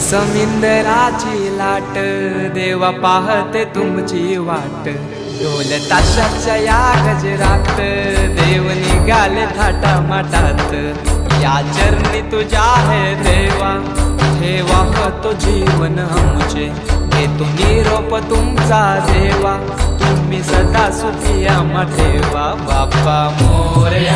समिंदराची लाट देवा पाहते तुमची वाट, ढोल ताशाच्या या गजरात देव निघाले थाटा माटात। या चरणी तुझ्या है देवा ठेवा तो जीवन आमचे, घेतो निरोप तुमचा देवा तुम्ही सदा सुखी आम्हा ठेवा। बाप्पा मोरया